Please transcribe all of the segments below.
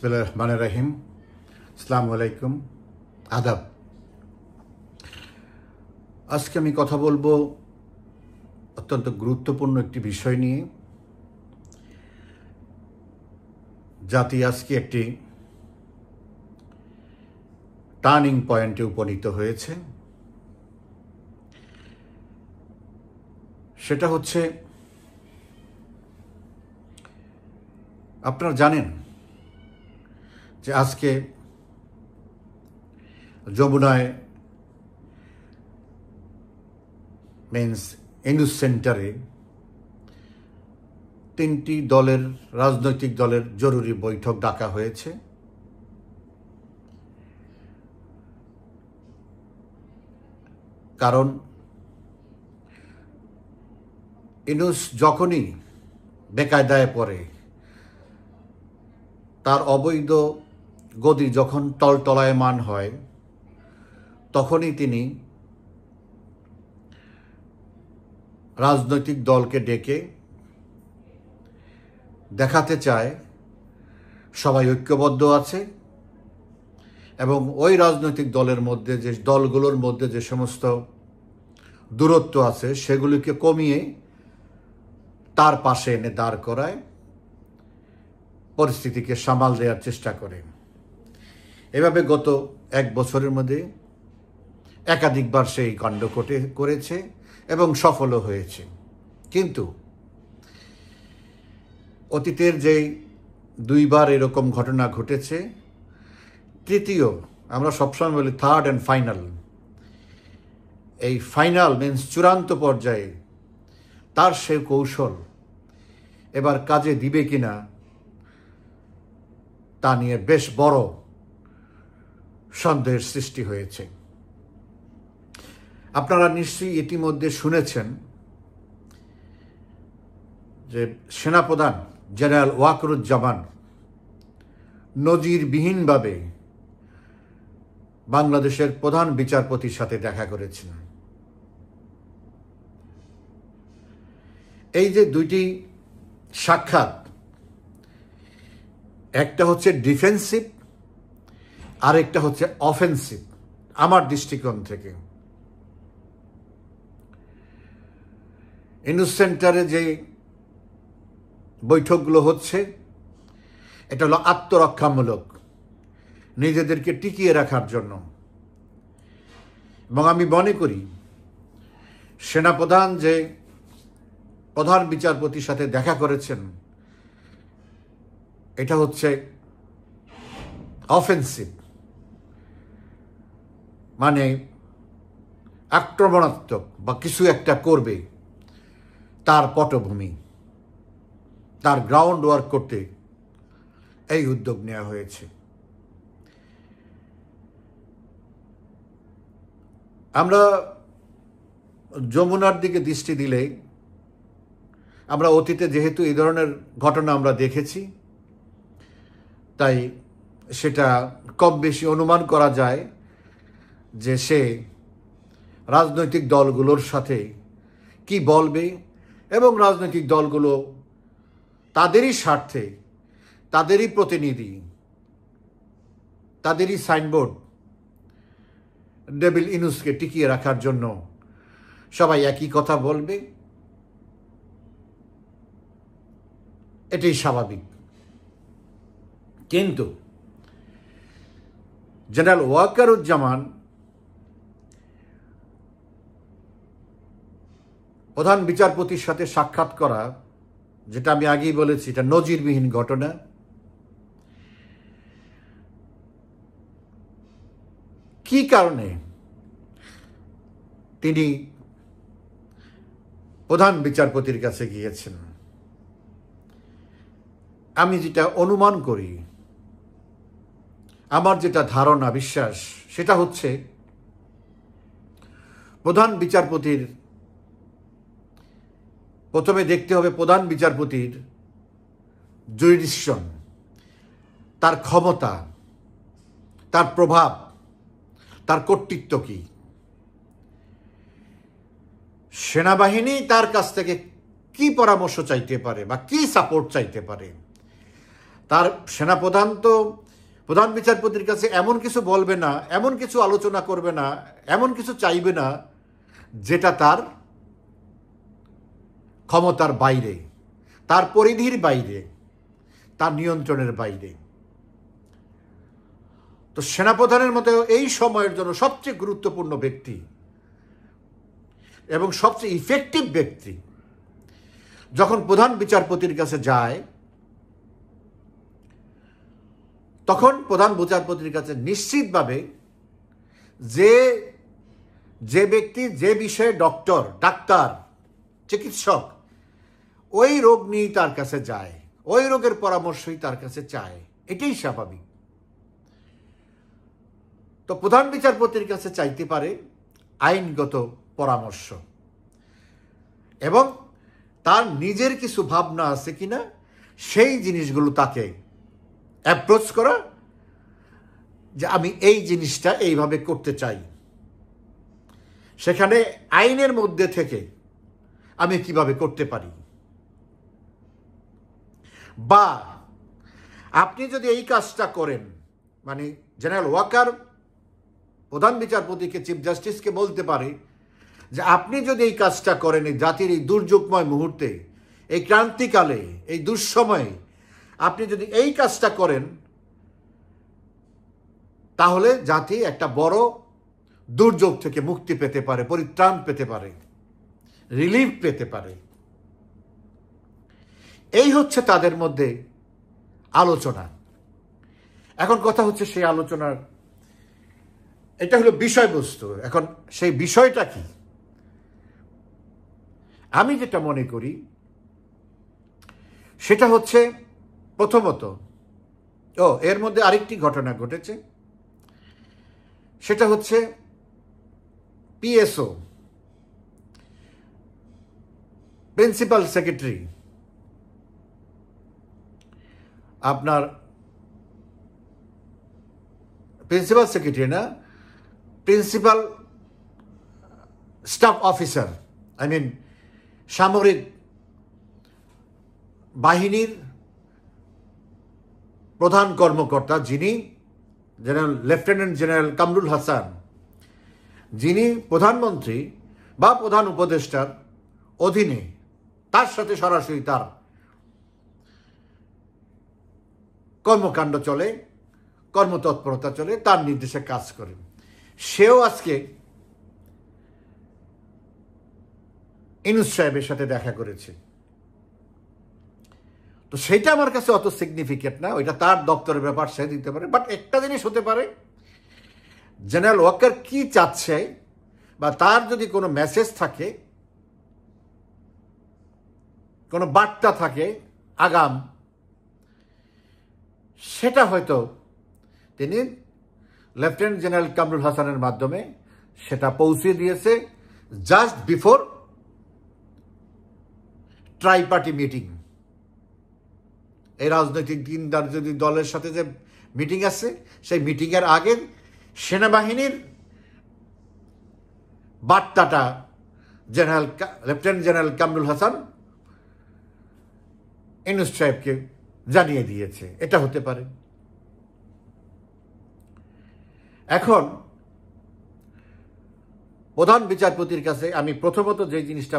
বিসমিল্লাহির রহমানির রহিম। আসসালামু আলাইকুম, আদাব। আজকে আমি কথা বলবো অত্যন্ত গুরুত্বপূর্ণ একটি বিষয় নিয়ে। জাতি আজকে একটি টার্নিং পয়েন্টে উপনীত হয়েছে। সেটা হচ্ছে, আপনারা জানেন যে আজকে যমুনায় ইনুস সেন্টারে তিনটি রাজনৈতিক দলের জরুরি বৈঠক ডাকা হয়েছে। কারণ ইনুস যখনই বেকায়দায় পড়ে, তার অবৈধ গদি যখন টলটলায়মান হয়, তখনই তিনি রাজনৈতিক দলকে ডেকে দেখাতে চায় সবাই ঐক্যবদ্ধ আছে এবং ওই রাজনৈতিক দলগুলোর মধ্যে যে সমস্ত দূরত্ব আছে সেগুলিকে কমিয়ে তার পাশে এনে দাঁড় করায়, পরিস্থিতিকে সামাল দেওয়ার চেষ্টা করে। এভাবে গত এক বছরের মধ্যে একাধিকবার সেই কাণ্ড করেছে এবং সফলও হয়েছে। কিন্তু অতীতের যেই দুইবার এরকম ঘটনা ঘটেছে, তৃতীয়, আমরা সবসময় বলি থার্ড অ্যান্ড ফাইনাল, এই ফাইনাল চূড়ান্ত পর্যায়ে তার সে কৌশল এবার কাজে দিবে কিনা তা নিয়ে বেশ বড় সন্দেহের সৃষ্টি হয়েছে। আপনারা নিশ্চয়ই ইতিমধ্যে শুনেছেন যে সেনাপ্রধান জেনারেল ওয়াকারুজ্জামান নজিরবিহীনভাবে বাংলাদেশের প্রধান বিচারপতির সাথে দেখা করেছেন। এই যে দুইটি সাক্ষাৎ, একটা হচ্ছে ডিফেন্সিভ, আরেকটা হচ্ছে অফেন্সিভ আমার দৃষ্টিকোণ থেকে। ইনুস সেন্টারে যে বৈঠকগুলো হচ্ছে, এটা হলো আত্মরক্ষামূলক, নিজেদেরকে টিকিয়ে রাখার জন্য। এবং আমি মনে করি সেনাপ্রধান যে প্রধান বিচারপতির সাথে দেখা করেছেন, এটা হচ্ছে অফেন্সিভ, মানে আক্রমণাত্মক বা কিছু একটা করবে তার পটভূমি, তার গ্রাউন্ড ওয়ার্ক করতে এই উদ্যোগ নেওয়া হয়েছে। আমরা যমুনার দিকে দৃষ্টি দিলে, আমরা অতীতে যেহেতু এই ধরনের ঘটনা আমরা দেখেছি, তাই সেটা কম বেশি অনুমান করা যায় যে সে রাজনৈতিক দলগুলোর সাথে কি বলবে এবং রাজনৈতিক দলগুলো তাদেরই স্বার্থে, তাদেরই প্রতিনিধি, তাদেরই সাইনবোর্ড ডেভিল ইনুসকে টিকিয়ে রাখার জন্য সবাই একই কথা বলবে, এটাই স্বাভাবিক। কিন্তু জেনারেল ওয়াকারুজ্জামান প্রধান বিচারপতির সাথে সাক্ষাৎ করা, যেটা আমি আগেই বলেছি, এটা নজিরবিহীন ঘটনা। কি কারণে তিনি প্রধান বিচারপতির কাছে গিয়েছেন? আমি যেটা অনুমান করি, আমার যেটা ধারণা, বিশ্বাস, সেটা হচ্ছে প্রধান বিচারপতির প্রথমে দেখতে হবে প্রধান বিচারপতির জুরিডিকশন, তার ক্ষমতা, তার প্রভাব, তার কর্তৃত্ব কি। সেনাবাহিনী তার কাছ থেকে কি পরামর্শ চাইতে পারে বা কি সাপোর্ট চাইতে পারে, তার সেনাপ্রধান তো প্রধান বিচারপতির কাছে এমন কিছু বলবে না, এমন কিছু আলোচনা করবে না, এমন কিছু চাইবে না যেটা তার ক্ষমতার বাইরে, তার পরিধির বাইরে, তার নিয়ন্ত্রণের বাইরে। তো সেনাপ্রধানের মতো এই সময়ের জন্য সবচেয়ে গুরুত্বপূর্ণ ব্যক্তি এবং সবচেয়ে ইফেক্টিভ ব্যক্তি যখন প্রধান বিচারপতির কাছে যায়, তখন প্রধান বিচারপতির কাছে নিশ্চিতভাবে যে ব্যক্তি যে বিষয়ে ডাক্তার চিকিৎসক ওই রোগ নিয়েই তার কাছে যায়, ওই রোগের পরামর্শই তার কাছে চায়, এটাই স্বাভাবিক। তো প্রধান বিচারপতির কাছে চাইতে পারে আইনগত পরামর্শ এবং তার নিজের কিছু ভাবনা আছে কিনা সেই জিনিসগুলো তাকে অ্যাপ্রোচ করা, যে আমি এই জিনিসটা এইভাবে করতে চাই, সেখানে আইনের মধ্যে থেকে আমি কিভাবে করতে পারি, বা আপনি যদি এই কাজটা করেন, মানে জেনারেল ওয়াকার প্রধান বিচারপতিকে, চিফ জাস্টিসকে বলতে পারে যে আপনি যদি এই কাজটা করেন, এই জাতির এই দুর্যোগময় মুহূর্তে, এই ক্রান্তিকালে, এই দুঃসময়ে আপনি যদি এই কাজটা করেন, তাহলে জাতি একটা বড় দুর্যোগ থেকে মুক্তি পেতে পারে, পরিত্রাণ পেতে পারে, রিলিফ পেতে পারে। এই হচ্ছে তাদের মধ্যে আলোচনা। এখন কথা হচ্ছে সেই আলোচনার, এটা হলো বিষয়বস্তু। এখন সেই বিষয়টা কি? আমি যেটা মনে করি সেটা হচ্ছে, প্রথমত এর মধ্যে আরেকটি ঘটনা ঘটেছে, সেটা হচ্ছে পিএসও, প্রিন্সিপাল সেক্রেটারি, আপনার প্রিন্সিপাল সেক্রেটারি না, প্রিন্সিপাল স্টাফ অফিসার, সামরিক বাহিনীর প্রধান কর্মকর্তা, যিনি লেফটেন্যান্ট জেনারেল কামরুল হাসান, যিনি প্রধানমন্ত্রী বা প্রধান উপদেষ্টার অধীনে, তার সাথে সরাসরি তার কর্মকাণ্ড চলে, কর্মতৎপরতা চলে, তার নির্দেশে কাজ করেন। সেও আজকে ইউনূস সাহেবের সাথে দেখা করেছে। তো সেটা আমার কাছে অত সিগনিফিকেন্ট না, ওইটা তার দপ্তরের ব্যাপার, সে দিতে পারে। বাট একটা জিনিস হতে পারে, জেনারেল ওয়াকার কি চাচ্ছে, বা তার যদি কোনো মেসেজ থাকে, কোনো বার্তা থাকে আগাম, সেটা হয়তো তিনি লেফটেন্যান্ট জেনারেল কামরুল হাসানের মাধ্যমে সেটা পৌঁছে দিয়েছে জাস্ট বিফোর ট্রাইপার্টি মিটিং। এই রাজনৈতিক দিনদার যদি দলের সাথে যে মিটিং আছে, সেই মিটিংয়ের আগে সেনাবাহিনীর বার্তাটা লেফটেন্যান্ট জেনারেল কামরুল হাসান ইউনূস সাহেবকে জানিয়ে দিয়েছে। এটা হতে পারে। এখন প্রধান বিচারপতির কাছে আমি প্রথমত যে জিনিসটা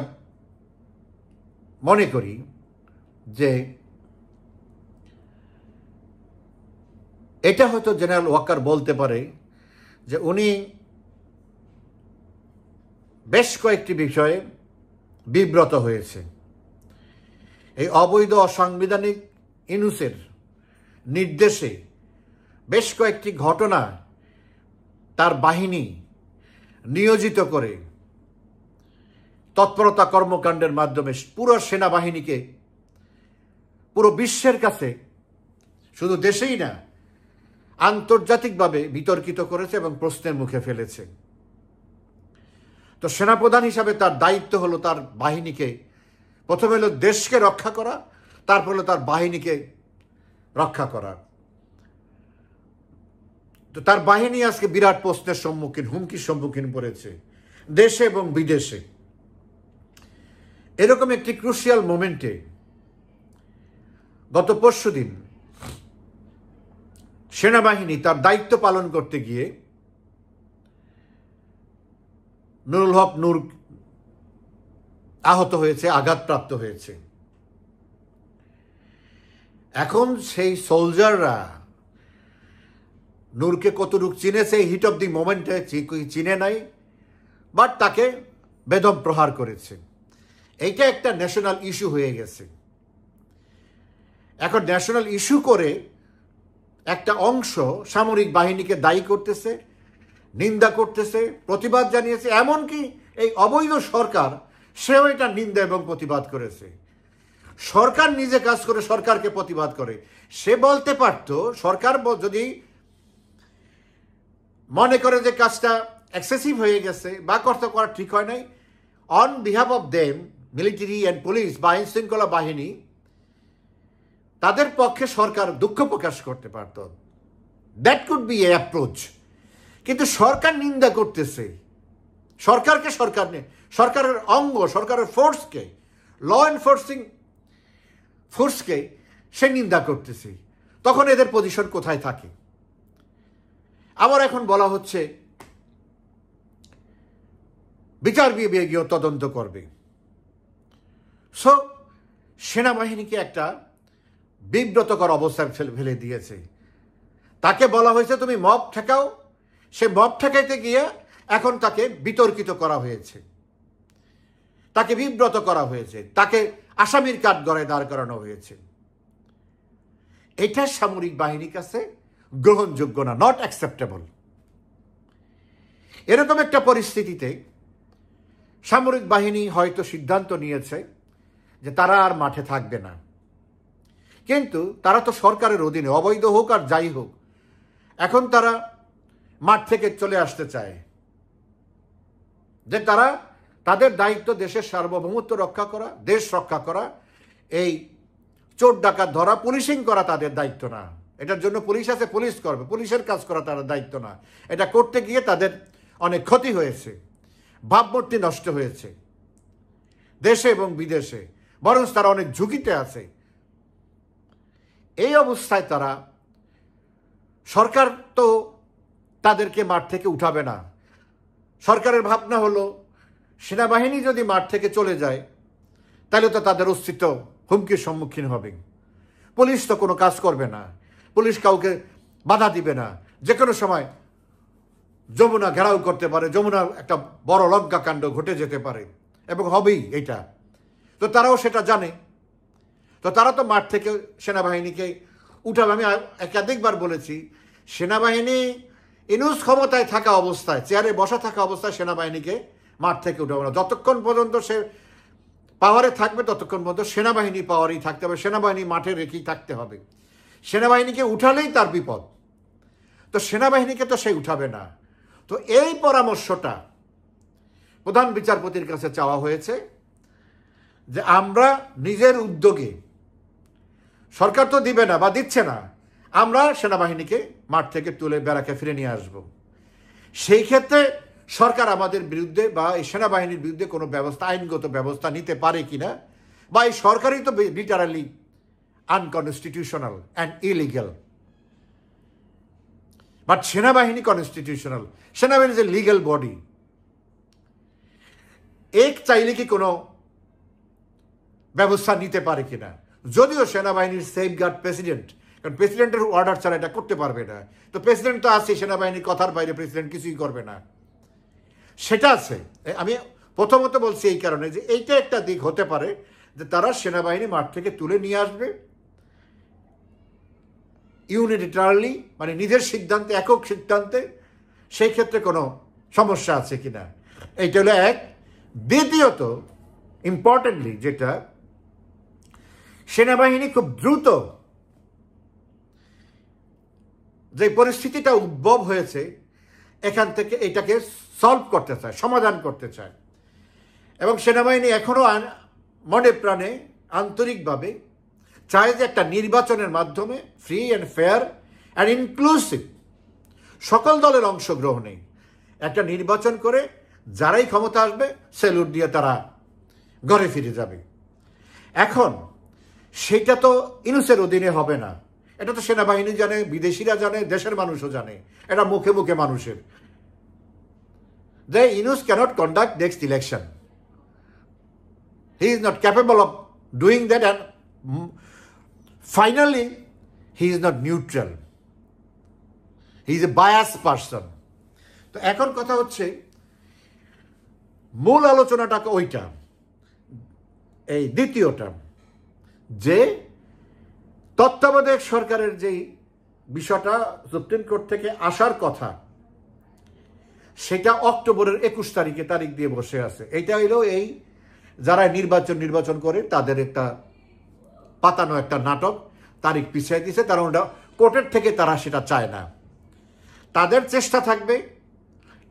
মনে করি, যে এটা হয়তো জেনারেল ওয়াকার বলতে পারে যে উনি বেশ কয়েকটি বিষয়ে বিব্রত হয়েছে। এই অবৈধ অসাংবিধানিক ইউনূসের নির্দেশে বেশ কয়েকটি ঘটনা তার বাহিনী নিয়োজিত করে তৎপরতা কর্মকাণ্ডের মাধ্যমে পুরো সেনাবাহিনীকে পুরো বিশ্বের কাছে, শুধু দেশেই না, আন্তর্জাতিকভাবে বিতর্কিত করেছে এবং প্রশ্নের মুখে ফেলেছে। তো সেনাপ্রধান হিসাবে তার দায়িত্ব হলো তার বাহিনীকে, প্রথমে হলো দেশকে রক্ষা করা, তারপর হলো তার বাহিনীকে রক্ষা করা। তো তার বাহিনী আজকে বিরাট প্রশ্নের সম্মুখীন, হুমকির সম্মুখীন পড়েছে দেশে এবং বিদেশে। এরকম একটি ক্রুশিয়াল মোমেন্টে গত পরশুদিন সেনাবাহিনী তার দায়িত্ব পালন করতে গিয়ে নুরুল হক নূর আহত হয়েছে, আঘাতপ্রাপ্ত হয়েছে। এখন সেই সোলজাররা নূরকে কতটুকু চিনেছে, হিট অফ দি মোমেন্টে চিনে নাই, বাট তাকে বেদম প্রহার করেছে। এইটা একটা ন্যাশনাল ইস্যু হয়ে গেছে। এখন ন্যাশনাল ইস্যু করে একটা অংশ সামরিক বাহিনীকে দায়ী করতেছে, নিন্দা করতেছে, প্রতিবাদ জানিয়েছে। এমনকি এই অবৈধ সরকার সেও এটা নিন্দা এবং প্রতিবাদ করেছে। সরকার নিজে কাজ করে সরকারকে প্রতিবাদ করে। সে বলতে পারত, সরকার যদি মনে করে যে কাজটা এক্সেসিভ হয়ে গেছে বা করা ঠিক হয় নাই, on behalf of them military and police বা আইন শৃঙ্খলা বাহিনী, তাদের পক্ষে সরকার দুঃখ প্রকাশ করতে পারত। That could B A approach. কিন্তু সরকার নিন্দা করতেছে, সরকারকে সরকারের অঙ্গ, সরকারের ফোর্সকে, ল এনফোর্সিং ফোর্সকে সে নিন্দা করতেছে। তখন এদের পজিশন কোথায় থাকে? আবার এখন বলা হচ্ছে বিচার বিভাগীয় তদন্ত করবে। সো সেনাবাহিনীকে একটা বিব্রতকর অবস্থায় ফেলে দিয়েছে। তাকে বলা হয়েছে তুমি মব ঠেকাও, সে মব ঠেকাইতে গিয়ে এখন তাকে বিতর্কিত করা হয়েছে, তাকে বিব্রত করা হয়েছে, তাকে আসামির কাঠগড়ায় দাঁড় করানো হয়েছে। এটা সামরিক বাহিনীর কাছে গ্রহণযোগ্য না, নট অ্যাকসেপ্টেবল। এরকম একটা পরিস্থিতিতে সামরিক বাহিনী হয়তো সিদ্ধান্ত নিয়েছে যে তারা আর মাঠে থাকবে না। কিন্তু তারা তো সরকারের অধীনে, অবৈধ হোক আর যাই হোক, এখন তারা মাঠ থেকে চলে আসতে চায়। যে তারা তাদের দায়িত্ব দেশের সার্বভৌমত্ব রক্ষা করা, দেশ রক্ষা করা, এই চোর ডাকাত ধরা, পুলিশিং করা তাদের দায়িত্ব না। এটার জন্য পুলিশ আছে, পুলিশ করবে, পুলিশের কাজ করা তাদের দায়িত্ব না। এটা করতে গিয়ে তাদের অনেক ক্ষতি হয়েছে, ভাবমূর্তি নষ্ট হয়েছে দেশে এবং বিদেশে, বরং তারা অনেক ঝুঁকিতে আছে। এই অবস্থায় তারা, সরকার তো তাদেরকে মাঠ থেকে উঠাবে না। সরকারের ভাবনা হলো সেনাবাহিনী যদি মাঠ থেকে চলে যায় তাহলে তো তাদের অস্তিত্ব হুমকির সম্মুখীন হবে। পুলিশ তো কোনো কাজ করবে না, পুলিশ কাউকে বাধা দিবে না। যে কোনো সময় যমুনা ঘেরাও করতে পারে, যমুনা একটা বড় লজ্ঞাকাণ্ড ঘটে যেতে পারে এবং হবেই এটা। তো তারাও সেটা জানে। তো তারা তো মাঠ থেকে সেনাবাহিনীকে উঠাবে। আমি একাধিকবার বলেছি, সেনাবাহিনী ইনুস ক্ষমতায় থাকা অবস্থায়, চেয়ারে বসা থাকা অবস্থায় সেনাবাহিনীকে মাঠ থেকে উঠাবে না। যতক্ষণ পর্যন্ত সে পাওয়ারে থাকবে ততক্ষণ পর্যন্ত সেনাবাহিনী পাওয়ারেই থাকতে হবে, সেনাবাহিনী মাঠে রেখেই থাকতে হবে। সেনাবাহিনীকে উঠালেই তার বিপদ। তো সেনাবাহিনীকে তো সে উঠাবে না। তো এই পরামর্শটা প্রধান বিচারপতির কাছে চাওয়া হয়েছে যে আমরা নিজের উদ্যোগে, সরকার তো দিবে না বা দিচ্ছে না, আমরা সেনাবাহিনীকে মাঠ থেকে তুলে ব্যারাকে ফিরে নিয়ে আসব। সেই ক্ষেত্রে সরকার আমাদের বিরুদ্ধে বা এই সেনাবাহিনীর বিরুদ্ধে কোনো ব্যবস্থা, আইনগত ব্যবস্থা নিতে পারে কিনা, বা এই সরকারই তো literally unconstitutional and illegal. But সেনাবাহিনী কনস্টিটিউশনাল, সেনাবাহিনী ইজ এ লিগাল বডি। এক চাইলে কি কোনো ব্যবস্থা নিতে পারে কিনা? যদিও সেনাবাহিনীর সেফগার্ড প্রেসিডেন্ট, কারণ প্রেসিডেন্টের অর্ডার ছাড়া এটা করতে পারবে না। তো প্রেসিডেন্ট তো আছে, সেনাবাহিনীর কথার বাইরে প্রেসিডেন্ট কিছুই করবে না, সেটা আছে। আমি প্রথমত বলছি এই কারণে যে এইটা একটা দিক হতে পারে যে তারা সেনাবাহিনী মাঠ থেকে তুলে নিয়ে আসবে ইউনিলিটারালি, মানে নিজের সিদ্ধান্তে, একক সিদ্ধান্তে। সেই ক্ষেত্রে কোনো সমস্যা আছে কিনা, এইটা হলো এক। দ্বিতীয়ত, ইম্পর্টেন্টলি যেটা, সেনাবাহিনী খুব দ্রুত যে পরিস্থিতিটা উদ্ভব হয়েছে এখান থেকে এটাকে সলভ করতে চায়, সমাধান করতে চায়। এবং সেনাবাহিনী এখনো মনে প্রাণে আন্তরিকভাবে চায় যে একটা নির্বাচনের মাধ্যমে free and fair and inclusive, সকল দলের অংশগ্রহণে একটা নির্বাচন করে যারাই ক্ষমতা আসবে স্যালুট দিয়ে তারা ঘরে ফিরে যাবে। এখন সেটা তো ইনুসের অধীনে হবে না, এটা তো সেনাবাহিনী জানে, বিদেশিরা জানে, দেশের মানুষও জানে, এটা মুখে মুখে মানুষের। The Yunus cannot conduct next election. He is not capable of doing that, and finally he is not neutral. He is a biased person. তো এখন কথা হচ্ছে মূল আলোচনাটাকে ওইটা, এই দ্বিতীয়টা, যে তত্ত্বাবধায়ক সরকারের যেই বিষয়টা সুপ্রিম কোর্ট থেকে আসার কথা, সেটা অক্টোবরের 21 তারিখ দিয়ে বসে আছে। এইটা হলো এই যারা নির্বাচন করে তাদের একটা পাতানো একটা নাটক, তারিখ পিছিয়ে দিয়েছে, তারা ওটা কোর্টের থেকে তারা সেটা চায় না। তাদের চেষ্টা থাকবে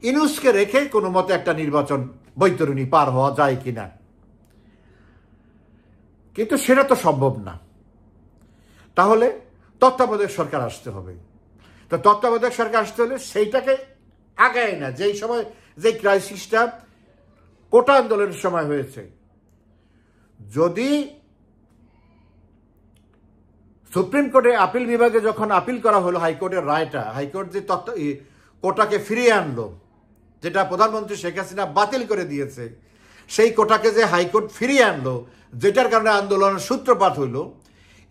ইউনূসকে রেখে কোনো মতে একটা নির্বাচন বৈতরণী পার হওয়া যায় কিনা, কিন্তু সেটা তো সম্ভব না। তাহলে তত্ত্বাবধায়ক সরকার আসতে হবে। তো তত্ত্বাবধায়ক সরকার আসতে হলে সেইটাকে আগায় না, যেই সময় যে ক্রাইসিসটা কোটা আন্দোলনের সময় হয়েছে। যদি সুপ্রিম কোর্টে আপিল বিভাগে যখন আপিল করা হলো হাইকোর্টের রায়টা, হাইকোর্ট যে কোটাকে ফিরিয়ে আনলো, যেটা প্রধানমন্ত্রী শেখ হাসিনা বাতিল করে দিয়েছে, সেই কোটাকে যে হাইকোর্ট ফিরিয়ে আনলো, যেটার কারণে আন্দোলনের সূত্রপাত হইল,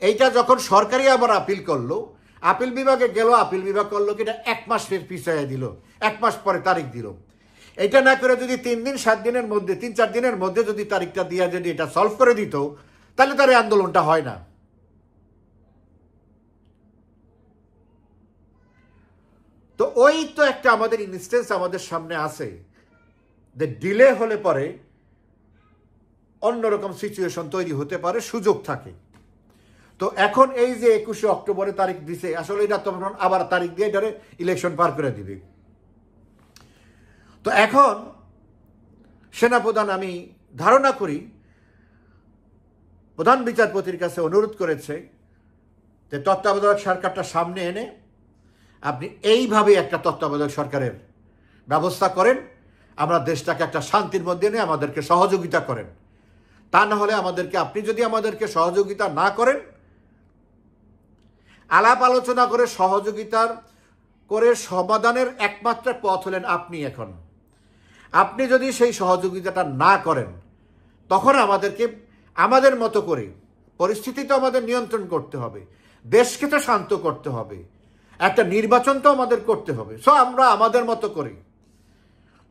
এইটা যখন সরকারি আবার আপিল করলো, আপিল বিভাগে গেল, আপিল বিভাগ করলো কি এটা 1 মাস পিছিয়ে দিল, 1 মাস পরে তারিখ দিল। এটা না করে যদি 3 দিন 7 দিনের মধ্যে, 3-4 দিনের মধ্যে যদি তারিখটা দিয়ে যদি এটা সলভ করে দিত, তাহলে তার এই আন্দোলনটা হয় না। তো ওই তো একটা আমাদের ইনস্টেন্স আমাদের সামনে আছে, যে ডিলে হলে পরে অন্যরকম সিচুয়েশন তৈরি হতে পারে, সুযোগ থাকে। তো এখন এই যে 21 অক্টোবরে তারিখ দিছে, আসলে এটা তখন আবার তারিখ দিয়ে এটারে ইলেকশন পার করে দিবে। তো এখন সেনাপ্রধান, আমি ধারণা করি, প্রধান বিচারপতির কাছে অনুরোধ করেছে যে তত্ত্বাবধায়ক সরকারটা সামনে এনে আপনি এইভাবে একটা তত্ত্বাবধায়ক সরকারের ব্যবস্থা করেন, আমরা দেশটাকে একটা শান্তির মধ্যে এনে আমাদেরকে সহযোগিতা করেন। তা না হলে আপনি যদি আমাদেরকে সহযোগিতা না করেন, আলাপ আলোচনা করে সহযোগিতার করে সমাধানের একমাত্র পথ হলেন আপনি। এখন আপনি যদি সেই সহযোগিতাটা না করেন, তখন আমাদেরকে আমাদের মতো করে পরিস্থিতি তো আমাদের নিয়ন্ত্রণ করতে হবে, দেশকে তো শান্ত করতে হবে, একটা নির্বাচন তো আমাদের করতে হবে। সো আমরা আমাদের মতো করি,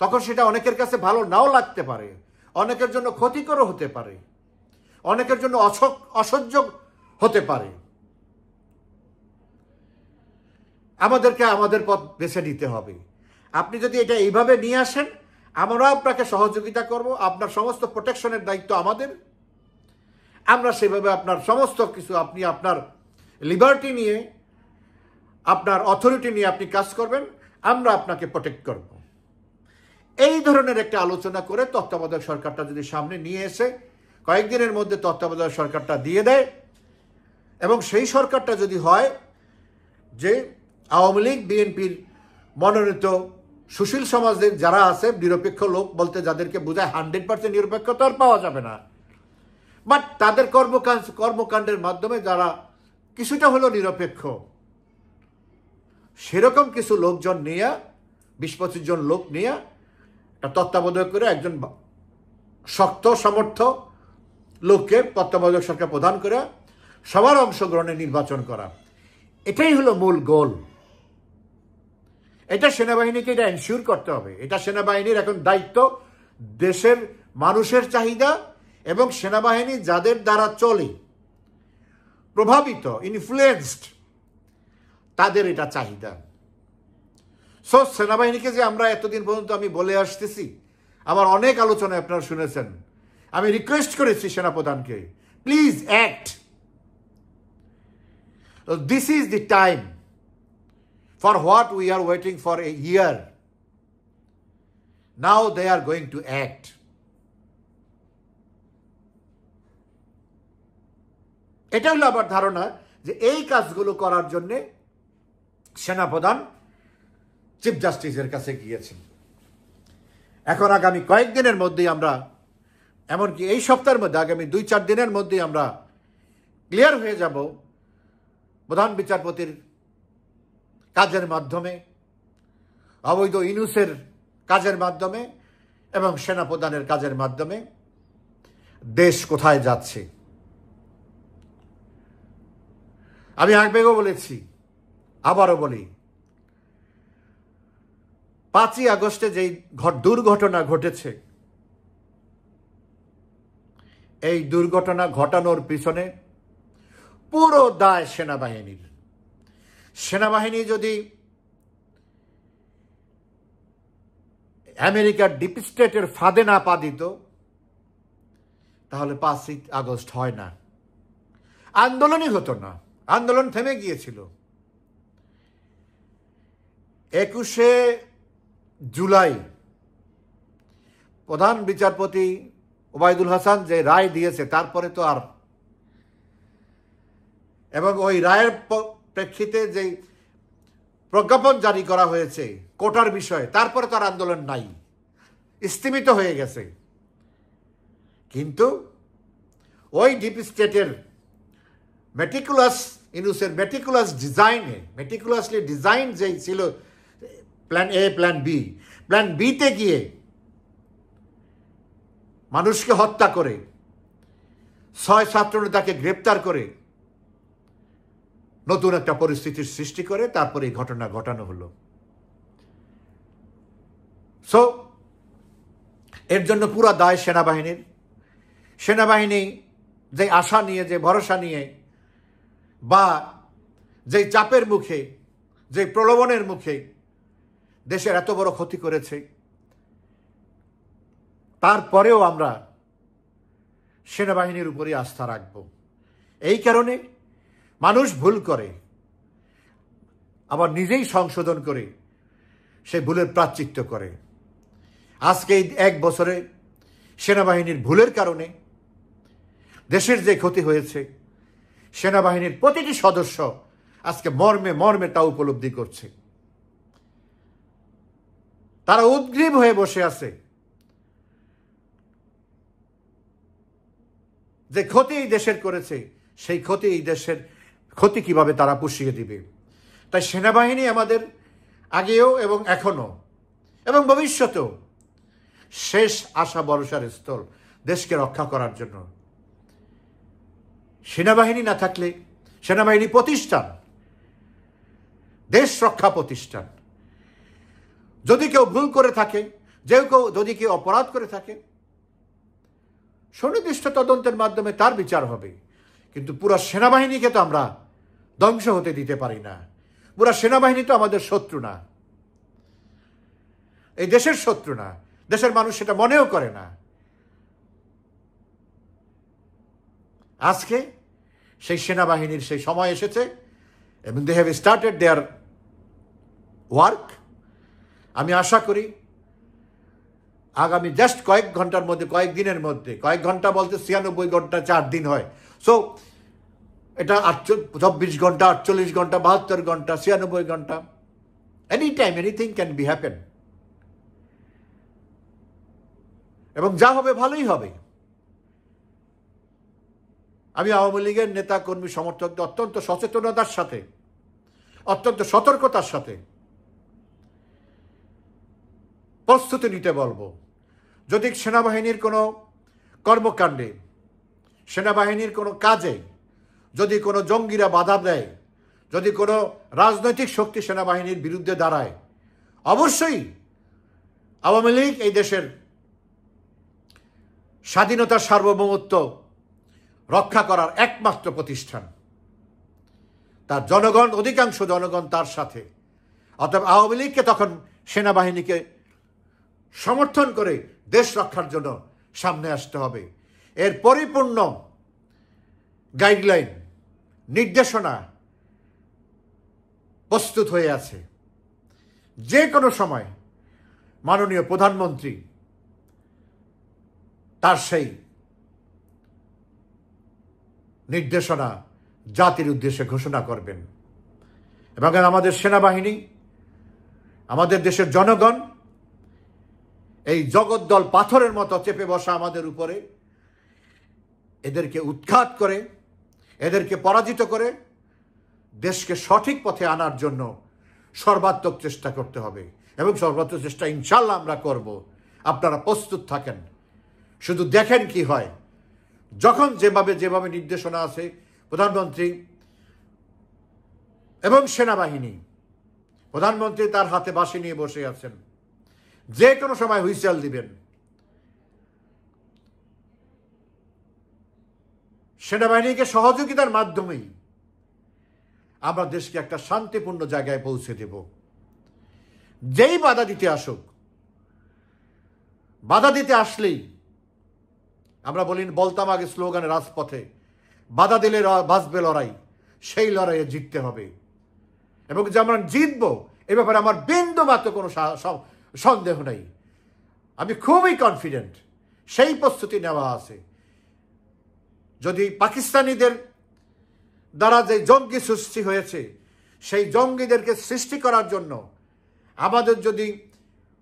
তখন সেটা অনেকের কাছে ভালো নাও লাগতে পারে, অনেকের জন্য ক্ষতিকরও হতে পারে, অনেকের জন্য অসহ্য হতে পারে। আমাদেরকে আমাদের পথ বেছে নিতে হবে। আপনি যদি এটা এইভাবে নিয়ে আসেন, আমরা আপনাকে সহযোগিতা করব, আপনার সমস্ত প্রোটেকশনের দায়িত্ব আমাদের, আমরা সেভাবে আপনার সমস্ত কিছু, আপনি আপনার লিবার্টি নিয়ে, আপনার অথরিটি নিয়ে আপনি কাজ করবেন, আমরা আপনাকে প্রোটেক্ট করব। এই ধরনের একটা আলোচনা করে তত্ত্বাবধায়ক সরকারটা যদি সামনে নিয়ে এসে কয়েকদিনের মধ্যে তত্ত্বাবধায়ক সরকারটা দিয়ে দেয়, এবং সেই সরকারটা যদি হয় যে আওয়ামী লীগ বিএনপির মনোনীত সুশীল সমাজের যারা আছে, নিরপেক্ষ লোক বলতে যাদেরকে বোঝায় 100% নিরপেক্ষতা আর পাওয়া যাবে না, বাট তাদের কর্মকাণ্ডের মাধ্যমে যারা কিছুটা হলো নিরপেক্ষ, সেরকম কিছু লোকজন নিয়ে, 20-25 জন লোক নিয়ে একটা তত্ত্বাবধায়ক করে একজন শক্ত সমর্থ লোককে তত্ত্বাবধায়ক সরকার প্রদান করে সবার অংশগ্রহণে নির্বাচন করা, এটাই হলো মূল গোল। এটা সেনাবাহিনীকে এটা এনশিওর করতে হবে। এটা সেনাবাহিনীর এখন দায়িত্ব, দেশের মানুষের চাহিদা এবং সেনাবাহিনী যাদের দ্বারা চলে, প্রভাবিত, ইনফ্লুয়েন্সড, তাদের এটা চাহিদা। সো সেনাবাহিনীকে যে আমরা এতদিন পর্যন্ত আমি বলে আসতেছি, আমার অনেক আলোচনায় আপনারা শুনেছেন, আমি রিকোয়েস্ট করেছি সেনাপ্রধানকে, please act. This is the time for what we are waiting for a year. Now they are going to act. এটা হলো আমার ধারণা যে এই কাজগুলো করার জন্যে সেনাপ্রধান চিফ জাস্টিসের কাছে গিয়েছেন। এখন আগামী কয়েকদিনের মধ্যেই আমরা, এমনকি এই সপ্তাহের মধ্যে, আগামী 2-4 দিনের মধ্যেই আমরা ক্লিয়ার হয়ে যাব, প্রধান বিচারপতির কাজের মাধ্যমে, অবৈধ ইউনূসের কাজের মাধ্যমে এবং সেনাপ্রধানের কাজের মাধ্যমে দেশ কোথায় যাচ্ছে। আমি আগেও বলেছি, আবারও বলি, 5ই আগস্টে যেই দুর্ঘটনা ঘটেছে, এই দুর্ঘটনা ঘটানোর পিছনে পুরো দায় সেনাবাহিনীর। সেনাবাহিনী যদি আমেরিকার ডিপ স্টেটের ফাঁদে না পা দিত, তাহলে 5ই আগস্ট হয় না, আন্দোলনই হতো না, আন্দোলন থেমে গিয়েছিল। 21শে জুলাই প্রধান বিচারপতি ওবায়দুল হাসান যে রায় দিয়েছে, তারপরে তো আর, এবং ওই রায়ের প্রেক্ষিতে যে প্রজ্ঞাপন জারি করা হয়েছে কোটার বিষয়ে, তারপরে তো আর আন্দোলন নাই, স্থিমিত হয়ে গেছে। কিন্তু ওই ডিপ স্টেটের ইউনূসের মেটিকুলাসলি ডিজাইন যেই ছিল plan A, plan B, plan বিতে গিয়ে মানুষকে হত্যা করে 6 ছাত্রনেতাকে গ্রেপ্তার করে নতুন একটা পরিস্থিতির সৃষ্টি করে তারপরে এই ঘটনা ঘটানো হলো। সো এর জন্য পুরা দায় সেনাবাহিনীর। সেনাবাহিনী যে আশা নিয়ে, যে ভরসা নিয়ে, বা যে চাপের মুখে, যে প্রলোভনের মুখে দেশের এত বড় ক্ষতি করেছে, তারপরেও আমরা সেনাবাহিনীর উপরই আস্থা রাখব। এই কারণে মানুষ ভুল করে, আবার নিজেই সংশোধন করে সে ভুলের প্রায়শ্চিত্ত করে। আজকে এই 1 বছরে সেনাবাহিনীর ভুলের কারণে দেশের যে ক্ষতি হয়েছে, সেনাবাহিনীর প্রতিটি সদস্য আজকে মর্মে মর্মে তা উপলব্ধি করছে। তারা উদ্গ্রীব হয়ে বসে আছে যে ক্ষতি এই দেশের করেছে, সেই ক্ষতি, এই দেশের ক্ষতি কিভাবে তারা পুষিয়ে দিবে। তাই সেনাবাহিনী আমাদের আগেও এবং এখনো এবং ভবিষ্যতেও শেষ আশা ভরসার স্থল দেশকে রক্ষা করার জন্য। সেনাবাহিনী না থাকলে, সেনাবাহিনী প্রতিষ্ঠান দেশ রক্ষা প্রতিষ্ঠান, যদি কেউ ভুল করে থাকে, যদি কেউ অপরাধ করে থাকে, সুনির্দিষ্ট তদন্তের মাধ্যমে তার বিচার হবে। কিন্তু পুরো সেনাবাহিনীকে তো আমরা ধ্বংস হতে দিতে পারি না। পুরো সেনাবাহিনী তো আমাদের শত্রু না, এই দেশের শত্রু না। দেশের মানুষ সেটা মনেও করে না। আজকে সেই সেনাবাহিনীর সেই সময় এসেছে এবং they have started their work. আমি আশা করি আগামী জাস্ট কয়েক ঘন্টার মধ্যে, কয়েকদিনের মধ্যে, কয়েক ঘন্টা বলতে 96 ঘন্টা 4 দিন হয়, সো এটা 24 ঘন্টা, 48 ঘন্টা, 72 ঘন্টা, 96 ঘন্টা, any time anything can be happen. এবং যা হবে ভালোই হবে। আমি আওয়ামী লীগের নেতা কর্মী সমর্থকদের অত্যন্ত সচেতনতার সাথে, অত্যন্ত সতর্কতার সাথে প্রস্তুতি নিতে বলবো। যদি সেনাবাহিনীর কোনো কর্মকাণ্ডে, সেনাবাহিনীর কোনো কাজে যদি কোনো জঙ্গিরা বাধা দেয়, যদি কোনো রাজনৈতিক শক্তি সেনাবাহিনীর বিরুদ্ধে দাঁড়ায়, অবশ্যই আওয়ামী লীগ এই দেশের স্বাধীনতার সার্বভৌমত্ব রক্ষা করার একমাত্র প্রতিষ্ঠান। তার জনগণ, অধিকাংশ জনগণ তার সাথে। অতএব আওয়ামী লীগকে তখন সেনাবাহিনীকে সমর্থন করে দেশ রক্ষার জন্য সামনে আসতে হবে। এর পরিপূর্ণ গাইডলাইন, নির্দেশনা প্রস্তুত হয়ে আছে। যে কোনো সময় মাননীয় প্রধানমন্ত্রী তার সেই নির্দেশনা জাতির উদ্দেশ্যে ঘোষণা করবেন। এবং আমাদের সেনাবাহিনী, আমাদের দেশের জনগণ এই জগদ্দল পাথরের মতো চেপে বসা আমাদের উপরে, এদেরকে উৎখাত করে, এদেরকে পরাজিত করে দেশকে সঠিক পথে আনার জন্য সর্বাত্মক চেষ্টা করতে হবে এবং সর্বাত্মক চেষ্টা ইনশাল্লাহ আমরা করব। আপনারা প্রস্তুত থাকেন, শুধু দেখেন কি হয়। যখন যেভাবে নির্দেশনা আছে, প্রধানমন্ত্রী এবং সেনাবাহিনী, প্রধানমন্ত্রী তার হাতে বাঁশি নিয়ে বসে আছেন, যে কোনো সময় হুইসেল দিবেন। সেনাবাহিনীকে সহযোগিতার মাধ্যমেই আমরা দেশকে একটা শান্তিপূর্ণ জায়গায় পৌঁছে দেব। যেই বাধা দিতে আসুক, বাধা দিতে আসলেই আমরা বলতাম আগে স্লোগানে রাজপথে, বাধা দিলে বাঁচবে লড়াই, সেই লড়াইয়ে জিততে হবে এবং যে আমরা জিতবো এ ব্যাপারে আমার বিন্দু মাত্র কোনো সন্দেহ নেই। আমি খুবই কনফিডেন্ট, সেই প্রস্তুতি নেওয়া আছে। যদি পাকিস্তানিদের দ্বারা যে জঙ্গি সৃষ্টি হয়েছে, সেই জঙ্গিদেরকে সৃষ্টি করার জন্য আমাদের যদি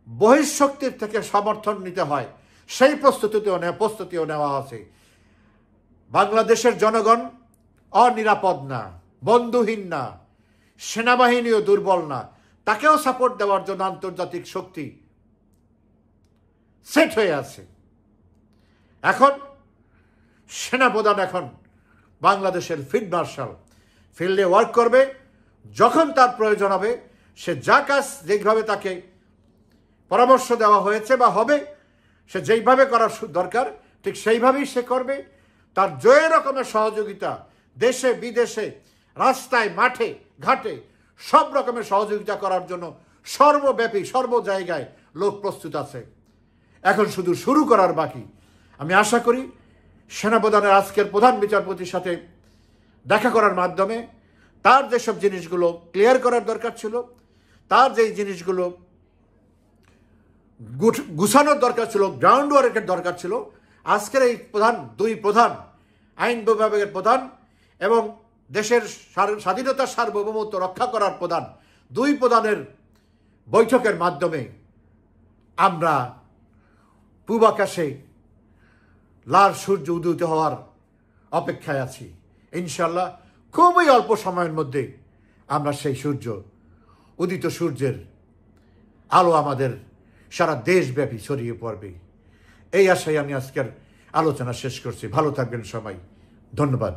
বহিঃশক্তির থেকে সমর্থন নিতে হয়, সেই প্রস্তুতিও নেওয়া আছে। বাংলাদেশের জনগণ অনিরাপদ না, বন্ধুহীন না, সেনাবাহিনীও দুর্বল না, তাকেও সাপোর্ট দেওয়ার জন্য আন্তর্জাতিক শক্তি সেট হয়ে আছে। এখন সেনাপ্রধান এখন বাংলাদেশের ফিল্ড মার্শাল, ফিল্ডে ওয়ার্ক করবে। যখন তার প্রয়োজন হবে, সে যা কাজ যেভাবে তাকে পরামর্শ দেওয়া হয়েছে বা হবে, সে যেইভাবে করা দরকার ঠিক সেইভাবেই সে করবে। তার যে রকমের সহযোগিতা দেশে বিদেশে, রাস্তায়, মাঠে ঘাটে সব রকমের সহযোগিতা করার জন্য সর্বব্যাপী সর্ব জায়গায় লোক প্রস্তুত আছে। এখন শুধু শুরু করার বাকি। আমি আশা করি সেনাপ্রধানের আজকের প্রধান বিচারপতির সাথে দেখা করার মাধ্যমে তার যেসব জিনিসগুলো ক্লিয়ার করার দরকার ছিল, তার যেই জিনিসগুলো গুছানোর দরকার ছিল, গ্রাউন্ড ওয়ার্কের দরকার ছিল, আজকের এই দুই প্রধান, আইন বিভাগের প্রধান এবং দেশের স্বাধীনতার সার্বভৌমত্ব রক্ষা করার প্রধান, দুই প্রধানের বৈঠকের মাধ্যমে আমরা পূব আকাশে লাল সূর্য উদিত হওয়ার অপেক্ষায় আছি। ইনশাল্লাহ খুবই অল্প সময়ের মধ্যে আমরা সেই উদিত সূর্যের আলো আমাদের সারা দেশব্যাপী ছড়িয়ে পড়বে। এই আশায় আমি আজকের আলোচনা শেষ করছি। ভালো থাকবেন সবাই, ধন্যবাদ।